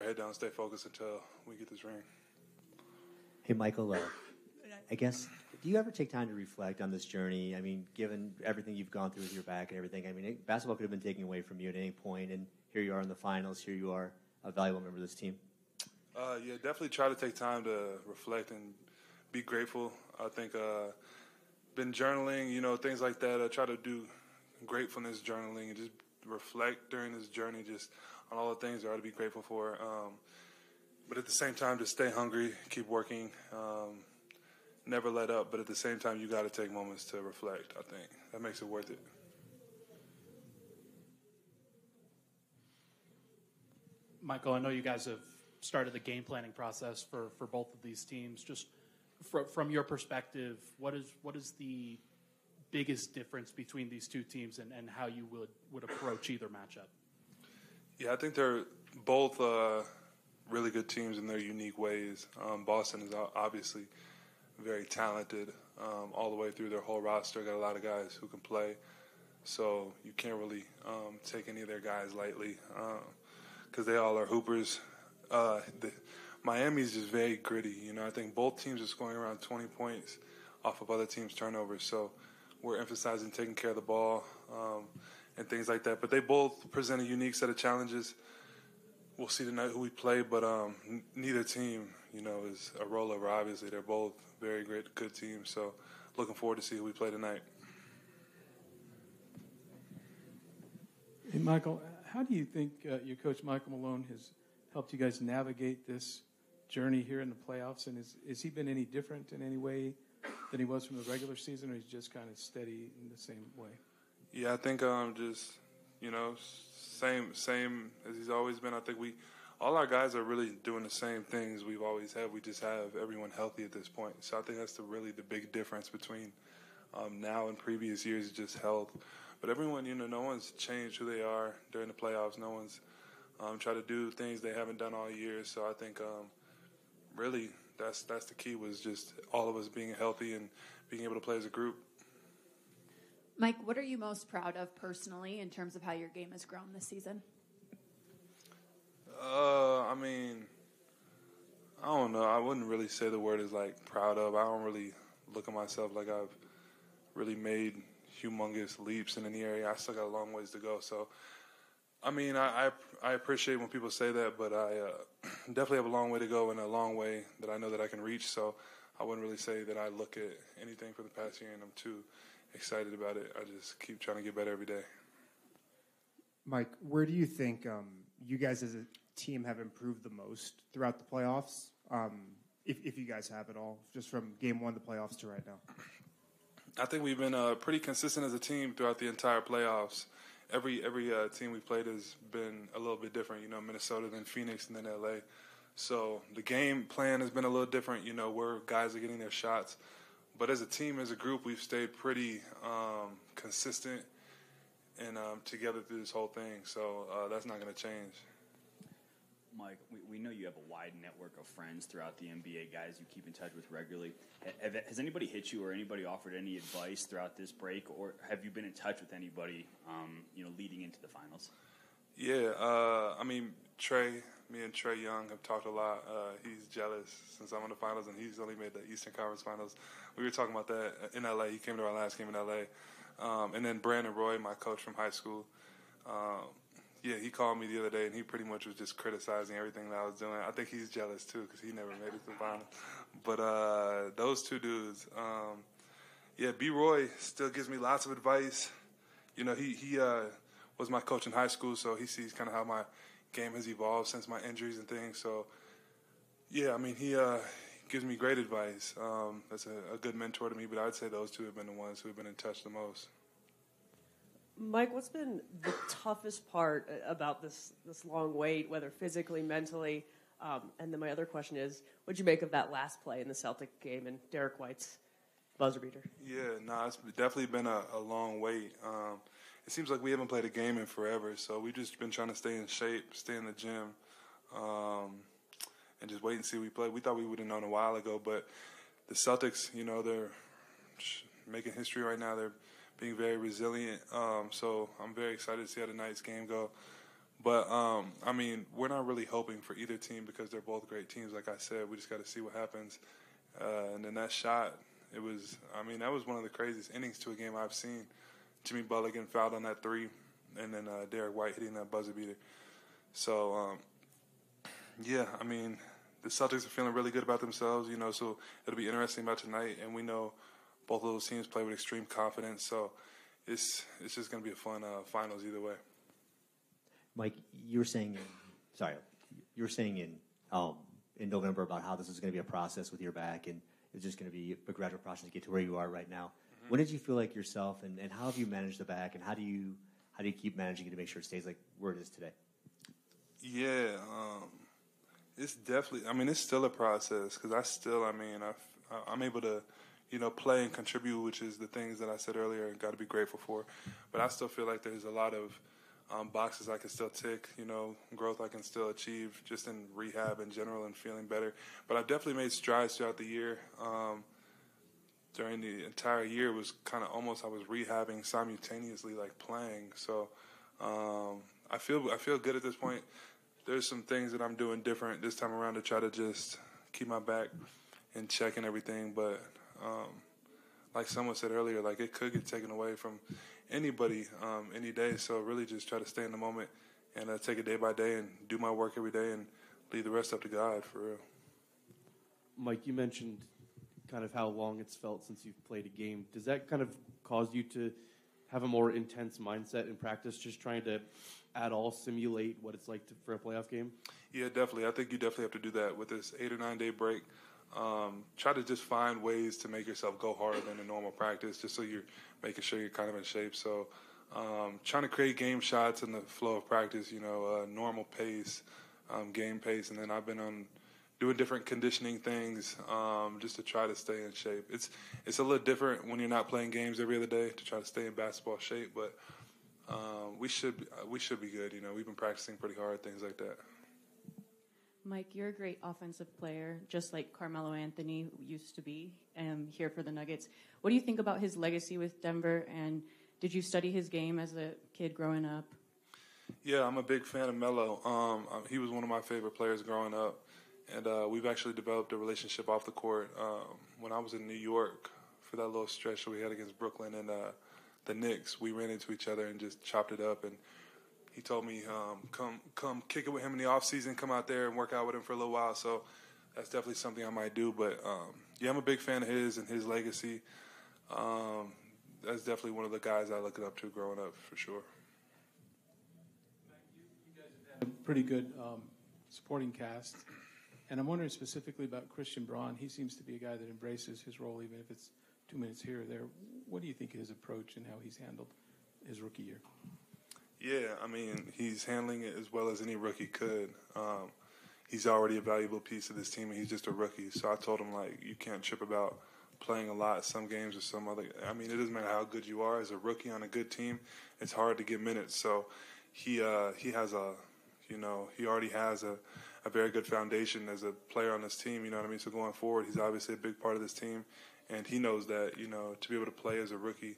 head down, stay focused until we get this ring. Hey, Michael, I guess, do you ever take time to reflect on this journey? I mean, given everything you've gone through with your back and everything, I mean, basketball could have been taken away from you at any point, and here you are in the finals, here you are, a valuable member of this team. Yeah, definitely try to take time to reflect and be grateful. I think been journaling, things like that. I try to do gratefulness journaling and just reflect during this journey just on all the things I ought to be grateful for. But at the same time, just stay hungry, keep working, never let up. But at the same time, you got to take moments to reflect, I think. That makes it worth it. Michael, I know you guys have started the game planning process for both of these teams. Just from your perspective, what is the biggest difference between these two teams and how you would approach either matchup? Yeah, I think they're both really good teams in their unique ways. Boston is obviously very talented all the way through their whole roster. Got a lot of guys who can play, so you can't really take any of their guys lightly because they all are hoopers. Miami's just very gritty. I think both teams are scoring around 20 points off of other teams' turnovers, so we're emphasizing taking care of the ball and things like that. But they both present a unique set of challenges. We'll see tonight who we play, but neither team, is a rollover. Obviously, they're both very good teams. So, looking forward to see who we play tonight. Hey, Michael, how do you think your coach Michael Malone has helped you guys navigate this journey here in the playoffs? And has he been any different in any way than he was from the regular season, or he's just kind of steady in the same way? Yeah, I think just same as he's always been. I think all our guys are really doing the same things we've always had. We just have everyone healthy at this point. So I think that's really the big difference between now and previous years is just health. But everyone, no one's changed who they are during the playoffs. No one's tried to do things they haven't done all year. So I think really that's the key, was just all of us being healthy and being able to play as a group. Mike, what are you most proud of personally in terms of how your game has grown this season? I don't know. I wouldn't really say the word is proud of. I don't really look at myself like I've really made humongous leaps in any area. I still got a long ways to go. So, I appreciate when people say that, but I definitely have a long way to go and a long way that I know that I can reach. So I wouldn't really say that I look at anything for the past year and I'm too excited about it. I just keep trying to get better every day. Mike, where do you think you guys as a team have improved the most throughout the playoffs, if you guys have at all, just from game one, the playoffs to right now? I think we've been pretty consistent as a team throughout the entire playoffs. Every team we played has been a little bit different, Minnesota, then Phoenix, and then LA. So the game plan has been a little different, where guys are getting their shots. But as a team, as a group, we've stayed pretty consistent and together through this whole thing. So that's not going to change. Mike, we know you have a wide network of friends throughout the NBA, guys you keep in touch with regularly. Has anybody hit you or anybody offered any advice throughout this break, or have you been in touch with anybody, leading into the finals? Yeah, me and Trey Young have talked a lot. He's jealous since I'm in the finals, and he's only made the Eastern Conference Finals. We were talking about that in L.A. He came to our last game in L.A. And then Brandon Roy, my coach from high school, he called me the other day, and he pretty much was just criticizing everything that I was doing. I think he's jealous, too, because he never made it to the final. But those two dudes, B. Roy still gives me lots of advice. He was my coach in high school, so he sees kind of how my game has evolved since my injuries and things. So, he gives me great advice. That's a good mentor to me, but I'd say those two have been the ones who have been in touch the most. Mike, what's been the toughest part about this long wait, whether physically, mentally? And then my other question is, what'd you make of that last play in the Celtic game and Derek White's buzzer beater? Yeah, it's definitely been a long wait. It seems like we haven't played a game in forever, so we've just been trying to stay in shape, stay in the gym, and just wait and see we play. We thought we would have known a while ago, but the Celtics, they're making history right now. They're being very resilient, so I'm very excited to see how tonight's game go. But, I mean, we're not really hoping for either team because they're both great teams. Like I said, we just got to see what happens. And then that shot, that was one of the craziest innings to a game I've seen. Jimmy Butler getting fouled on that three, and then Derek White hitting that buzzer beater. So, yeah, I mean, the Celtics are feeling really good about themselves, so it'll be interesting about tonight. And we know both of those teams play with extreme confidence. So it's just going to be a fun finals either way. Mike, you were saying in November about how this is going to be a process with your back, and it's just going to be a gradual process to get to where you are right now. Mm-hmm. When did you feel like yourself, and how have you managed the back, and how do you keep managing it to make sure it stays like where it is today? Yeah, it's definitely. It's still a process because I'm able to, play and contribute, which is the things that I said earlier and got to be grateful for. But I still feel like there's a lot of boxes I can still tick, growth I can still achieve just in rehab in general and feeling better. But I've definitely made strides throughout the year. During the entire year was kind of almost I was rehabbing simultaneously, like playing. So I feel good at this point. There's some things that I'm doing different this time around to try to just keep my back in check and everything. But like someone said earlier, like it could get taken away from anybody any day. So really just try to stay in the moment and take it day by day and do my work every day and leave the rest up to God, for real. Mike, you mentioned kind of how long it's felt since you've played a game. Does that kind of cause you to have a more intense mindset in practice, just trying to at all simulate what it's like for a playoff game? Yeah, definitely. I think you definitely have to do that with this 8 or 9 day break. Try to just find ways to make yourself go harder than a normal practice, just so you're making sure you're kind of in shape. So trying to create game shots in the flow of practice, normal pace, game pace. And then I've been doing different conditioning things just to try to stay in shape. It's a little different when you're not playing games every other day to try to stay in basketball shape, but we should be good. We've been practicing pretty hard, things like that. Mike, you're a great offensive player, just like Carmelo Anthony used to be here for the Nuggets. What do you think about his legacy with Denver, and did you study his game as a kid growing up? Yeah, I'm a big fan of Melo. He was one of my favorite players growing up, and we've actually developed a relationship off the court. When I was in New York for that little stretch that we had against Brooklyn and the Knicks, we ran into each other and just chopped it up, and he told me, come kick it with him in the off season, come out there and work out with him for a little while. So that's definitely something I might do. But yeah, I'm a big fan of his and his legacy. That's definitely one of the guys I looked up to growing up, for sure. You guys have had a pretty good supporting cast. And I'm wondering specifically about Christian Braun. He seems to be a guy that embraces his role, even if it's 2 minutes here or there. What do you think of his approach and how he's handled his rookie year? Yeah, he's handling it as well as any rookie could. He's already a valuable piece of this team, and he's just a rookie. So I told him, you can't trip about playing a lot some games or some other. It doesn't matter how good you are. As a rookie on a good team, it's hard to get minutes. So he has he already has a very good foundation as a player on this team, you know what I mean? So going forward, he's obviously a big part of this team, and he knows that, to be able to play as a rookie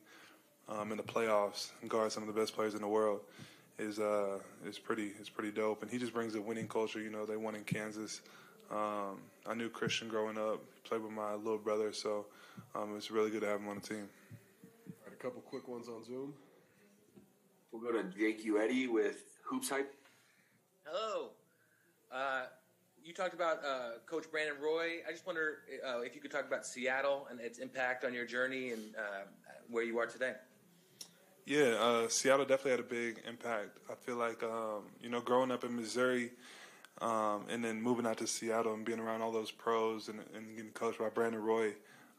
in the playoffs and guard some of the best players in the world is pretty dope. And he just brings a winning culture. They won in Kansas. I knew Christian growing up, played with my little brother, so it's really good to have him on the team. All right, a couple quick ones on Zoom. We'll go to Jake Uedi with Hoops Hype. Hello. You talked about Coach Brandon Roy. I just wonder if you could talk about Seattle and its impact on your journey and where you are today. Yeah, Seattle definitely had a big impact. I feel like, growing up in Missouri and then moving out to Seattle and being around all those pros and getting coached by Brandon Roy,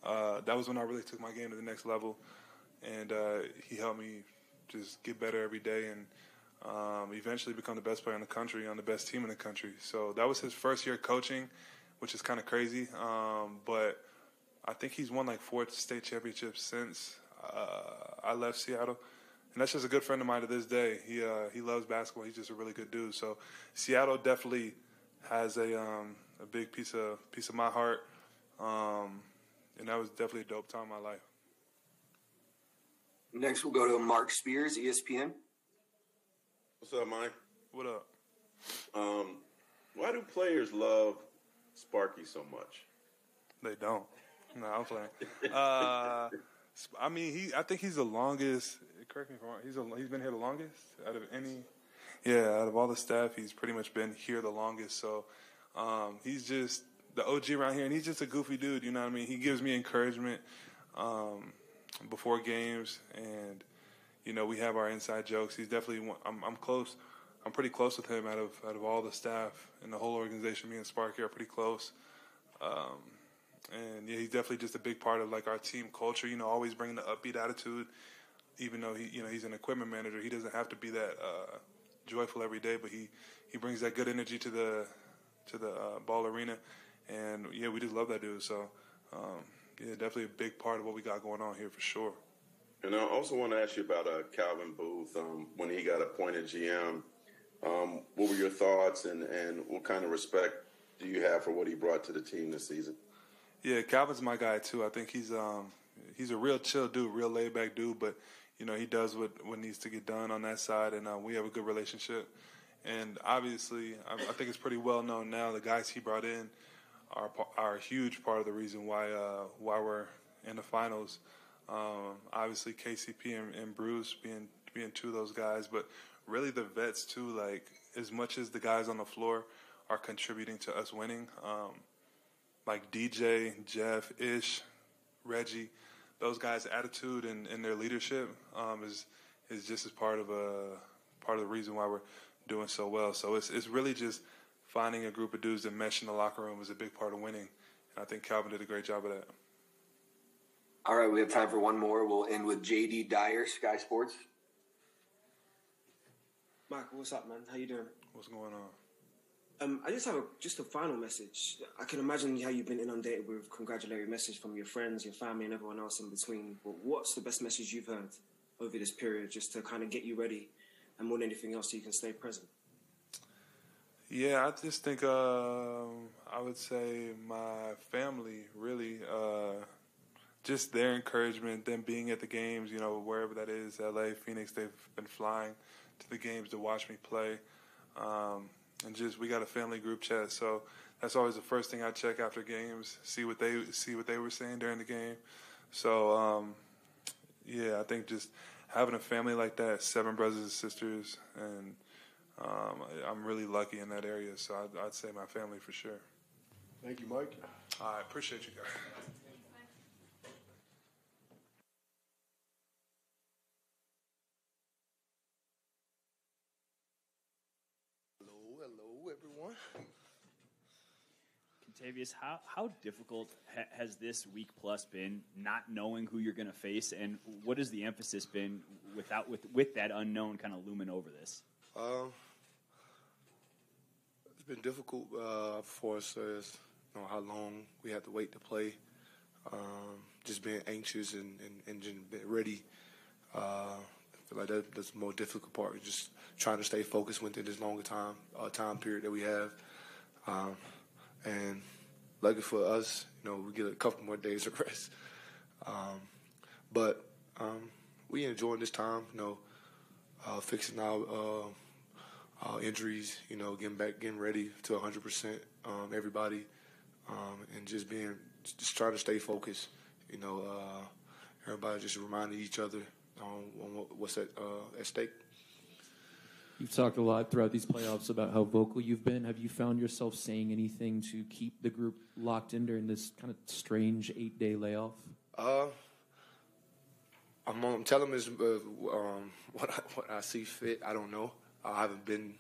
that was when I really took my game to the next level. And he helped me just get better every day and eventually become the best player in the country on the best team in the country. So that was his first year coaching, which is kind of crazy. But I think he's won 4 state championships since I left Seattle. And that's just a good friend of mine to this day. He loves basketball. He's just a really good dude. So Seattle definitely has a big piece of my heart. And that was definitely a dope time in my life. Next, we'll go to Mark Spears, ESPN. What's up, Mike? What up? Why do players love Sparky so much? They don't. No, I'm playing. I mean, I think he's the longest. Correct me if I'm wrong. He's been here the longest out of any. Yeah, out of all the staff, he's pretty much been here the longest. So he's just the OG around here, and he's just a goofy dude. You know what I mean? He gives me encouragement before games, and we have our inside jokes. He's definitely. I'm close. I'm pretty close with him out of all the staff and the whole organization. Me and Sparky are pretty close. And yeah, he's definitely just a big part of like our team culture. Always bringing the upbeat attitude. Even though he's an equipment manager, he doesn't have to be that joyful every day. But he brings that good energy to the ball arena, and yeah, we just love that dude. So yeah, definitely a big part of what we got going on here for sure. And I also want to ask you about Calvin Booth when he got appointed GM. What were your thoughts, and what kind of respect do you have for what he brought to the team this season? Yeah, Calvin's my guy too. I think he's a real chill dude, real laid back dude, but he does what needs to get done on that side, and we have a good relationship. And obviously, I think it's pretty well known now the guys he brought in are a huge part of the reason why we're in the finals. Obviously, KCP and Bruce being two of those guys, but really the vets too. Like as much as the guys on the floor are contributing to us winning, like DJ, Jeff, Ish, Reggie, those guys' attitude and their leadership is just as part of the reason why we're doing so well. So it's really just finding a group of dudes that mesh in the locker room is a big part of winning. And I think Calvin did a great job of that. All right, we have time for one more. We'll end with JD Dyer, Sky Sports. Michael, what's up, man? How you doing? What's going on? I just have a final message. I can imagine how you've been inundated with congratulatory messages from your friends, your family, and everyone else in between. But what's the best message you've heard over this period just to kind of get you ready and more than anything else so you can stay present? Yeah, I just think I would say my family, really. Just their encouragement, them being at the games, wherever that is, LA, Phoenix, they've been flying to the games to watch me play. And just we got a family group chat, so that's always the first thing I check after games, see what they were saying during the game. So yeah, I think just having a family like that, 7 brothers and sisters, and I'm really lucky in that area. So I'd say my family for sure. Thank you, Mike. I appreciate you guys. Hello, everyone. Kentavious, how difficult has this week plus been, not knowing who you're going to face, and what has the emphasis been with that unknown kind of looming over this? It's been difficult for us as how long we had to wait to play. Just being anxious and just being ready. I feel like that's the more difficult part. Just trying to stay focused within this longer time period that we have. And lucky for us, we get a couple more days of rest. But we enjoying this time, fixing our injuries, getting ready to 100%, everybody, and just trying to stay focused. Everybody just reminding each other on what's at stake. You've talked a lot throughout these playoffs about how vocal you've been. Have you found yourself saying anything to keep the group locked in during this kind of strange 8-day layoff? I'm telling them what I see fit. I don't know. I haven't been.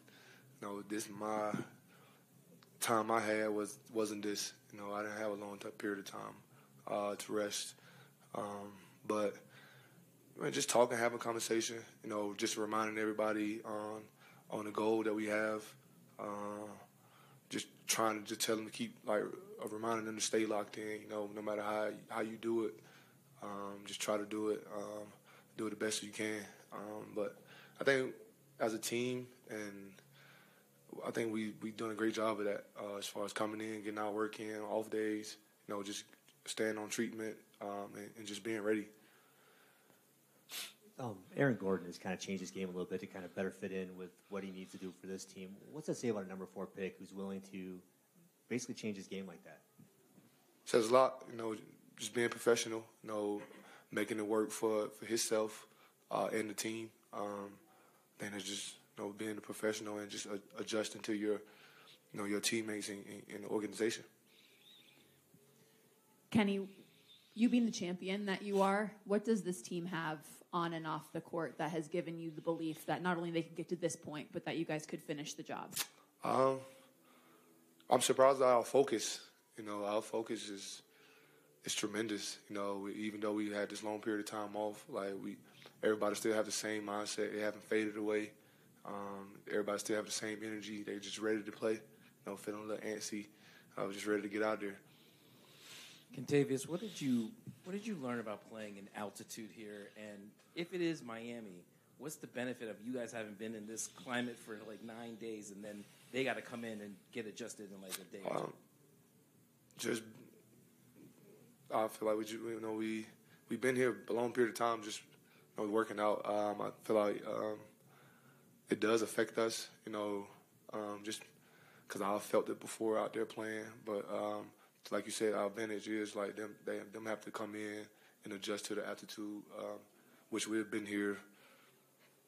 This my time I had wasn't this. I didn't have a long period of time to rest. But just talking, having a conversation. Just reminding everybody on the goal that we have. Just trying to tell them to keep reminding them to stay locked in. No matter how you do it, just try to do it the best you can. But I think as a team, and I think we doing a great job of that as far as coming in, getting our work in, off days. Just staying on treatment and just being ready. Aaron Gordon has kind of changed his game a little bit to kind of better fit in with what he needs to do for this team. What's that say about a number 4 pick who's willing to basically change his game like that? Says a lot, just being professional, making it work for himself and the team. Then it's just being a professional and just adjusting to your teammates in the organization. Kenny, you being the champion that you are, what does this team have on and off the court that has given you the belief that not only they can get to this point, but that you guys could finish the job? I'm surprised at our focus. Our focus is tremendous. Even though we had this long period of time off, everybody still have the same mindset. They haven't faded away. Everybody still have the same energy. They just ready to play. Feeling a little antsy. I was just ready to get out there. Kentavious, what did you learn about playing in altitude here? And if it is Miami, what's the benefit of you guys having been in this climate for 9 days, and then they got to come in and get adjusted in a day or two? I feel like we've been here a long period of time, just working out. I feel like it does affect us, just because I felt it before out there playing, but. Like you said, our advantage is them have to come in and adjust to the altitude, which we've been here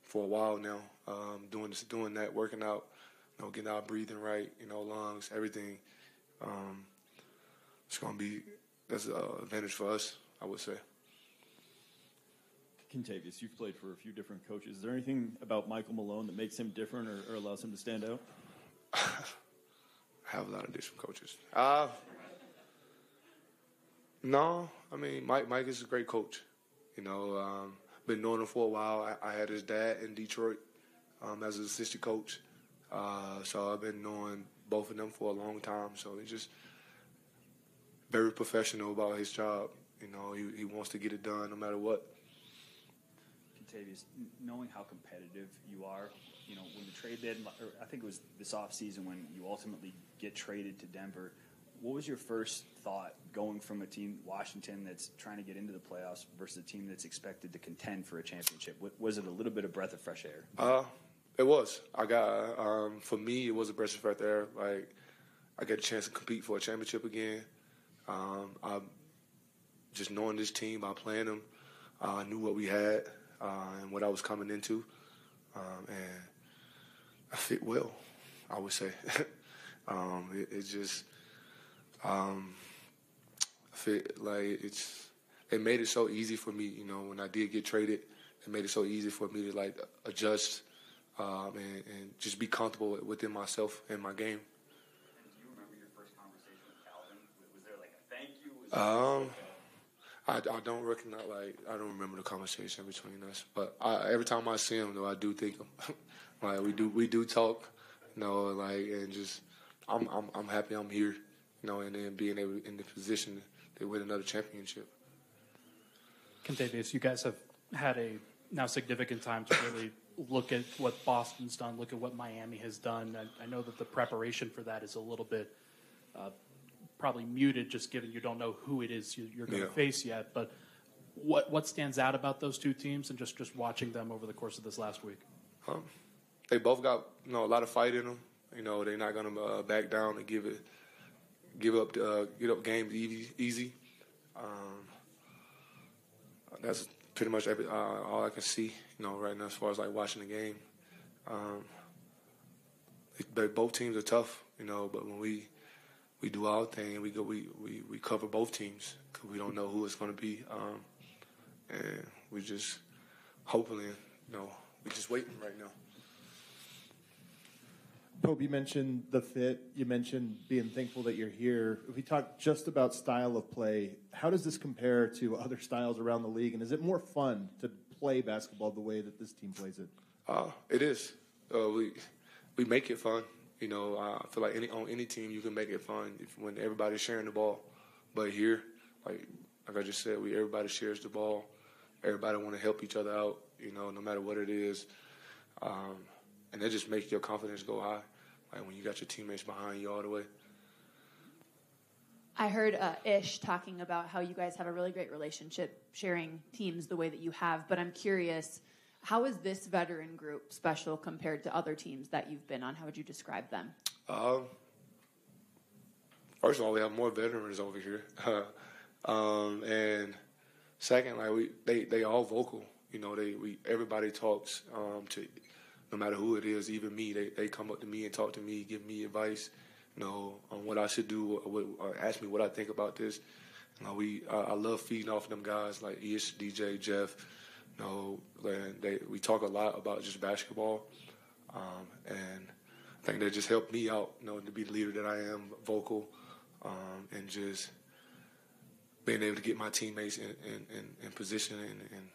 for a while now, doing that, working out, getting our breathing right, lungs, everything. It's gonna be that's an advantage for us, I would say. Kentavious, you've played for a few different coaches. Is there anything about Michael Malone that makes him different or allows him to stand out? I have a lot of different coaches. No, I mean Mike is a great coach. Been knowing him for a while. I had his dad in Detroit as an assistant coach, so I've been knowing both of them for a long time. So he's just very professional about his job. He wants to get it done no matter what. Kentavious, knowing how competitive you are, when the trade deadline, or I think it was this offseason when you ultimately get traded to Denver. What was your first thought going from a team, Washington, that's trying to get into the playoffs versus a team that's expected to contend for a championship? Was it a little bit of breath of fresh air? It was. I got for me, it was a breath of fresh air. I got a chance to compete for a championship again. I just knowing this team by playing them, I knew what we had and what I was coming into, and I fit well, I would say. It just. It made it so easy for me, when I did get traded, it made it so easy for me to adjust and just be comfortable within myself and my game. And do you remember your first conversation with Calvin? Was there a thank you? I don't recognize, I don't remember the conversation between us, but every time I see him, though, I do think him. we do talk, and just I'm happy I'm here. And then being able in the position to win another championship. Kentavious, you guys have had a now significant time to really look at what Boston's done, look at what Miami has done. I know that the preparation for that is a little bit probably muted, just given you don't know who it is you're going to face yet. But what stands out about those two teams, and just watching them over the course of this last week? They both got a lot of fight in them. They're not going to back down and give up games easy. That's pretty much all I can see, right now as far as watching the game. Both teams are tough, but when we do our thing, we cover both teams because we don't know who it's going to be, and we just hopefully, we just waiting right now. Pope, you mentioned the fit. You mentioned being thankful that you're here. If we talk just about style of play, how does this compare to other styles around the league? And is it more fun to play basketball the way that this team plays it? It is. We make it fun. I feel like on any team you can make it fun when everybody's sharing the ball. But here, like I just said, everybody shares the ball. Everybody want to help each other out. No matter what it is, and that just makes your confidence go high. When you got your teammates behind you all the way. I heard Ish talking about how you guys have a really great relationship sharing teams the way that you have, but I'm curious, how is this veteran group special compared to other teams that you've been on? How would you describe them? First of all, we have more veterans over here. And second, like they all vocal. You know, everybody talks to, no matter who it is, even me. They come up to me and talk to me, give me advice, you know, on what I should do, ask me what I think about this. You know, I love feeding off them guys like Ish, DJ, Jeff. You know, we talk a lot about just basketball, and I think they just helped me out, you know, to be the leader that I am, vocal, and just being able to get my teammates in position and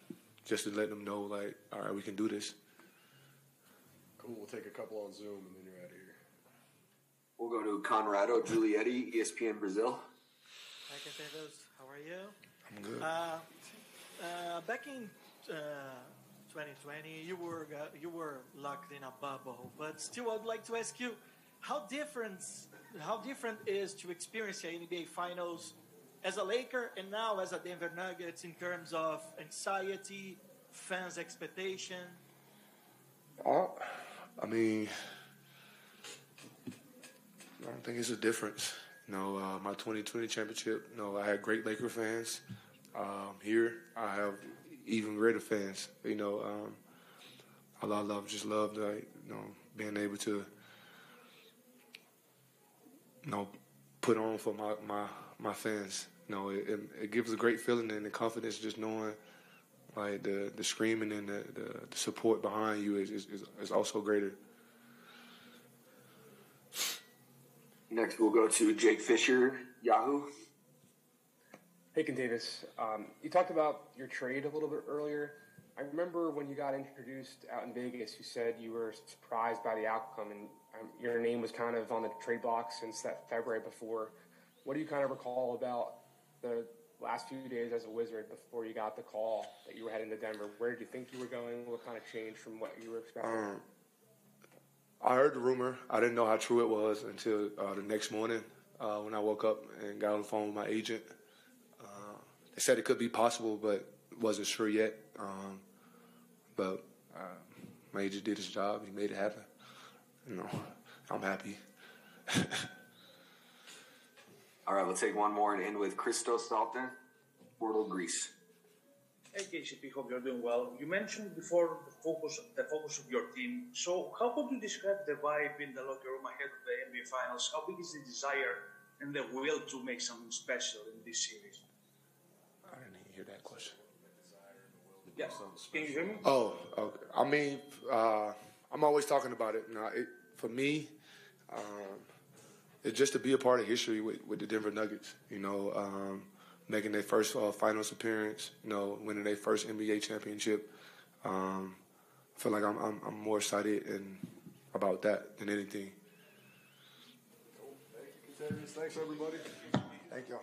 just to let them know, like, all right, we can do this. Cool. We'll take a couple on Zoom, and then you're out of here. We'll go to Conrado Giulietti, ESPN Brazil. Hi, Kentavious. How are you? I'm good. Back in 2020, you were locked in a bubble, but still, I'd like to ask you, how different is to experience the NBA Finals as a Laker and now as a Denver Nuggets in terms of anxiety, fans' expectation? I mean, I don't think it's a difference. You know, my 2020 championship, you know, I had great Laker fans. Here, I have even greater fans. You know, I love, like, you know, being able to, you know, put on for my fans. You know, it gives a great feeling and the confidence just knowing, like, the screaming and the support behind you is also greater. Next, we'll go to Jake Fisher, Yahoo. Hey, Kentavious. You talked about your trade a little bit earlier. I remember when you got introduced out in Vegas, you said you were surprised by the outcome, and your name was kind of on the trade block since that February before. What do you kind of recall about the last few days as a Wizard before you got the call that you were heading to Denver? Where did you think you were going? What kind of changed from what you were expecting? I heard the rumor. I didn't know how true it was until the next morning when I woke up and got on the phone with my agent. They said it could be possible, but wasn't sure yet. But my agent did his job. He made it happen. You know, I'm happy. All right, we'll take one more and end with Christos Dalton, Portal, Greece. Hey, KCP, hope you're doing well. You mentioned before the focus of your team. So how could you describe the vibe in the locker room ahead of the NBA Finals? How big is the desire and the will to make something special in this series? I didn't even hear that question. Yeah. Can you hear me? Oh, okay. I mean, I'm always talking about it. Now, for me, it's just to be a part of history with the Denver Nuggets. You know, making their first finals appearance. You know, winning their first NBA championship. I feel like I'm more excited about that than anything. Thank you, Kentavious. Thanks, everybody. Thank y'all.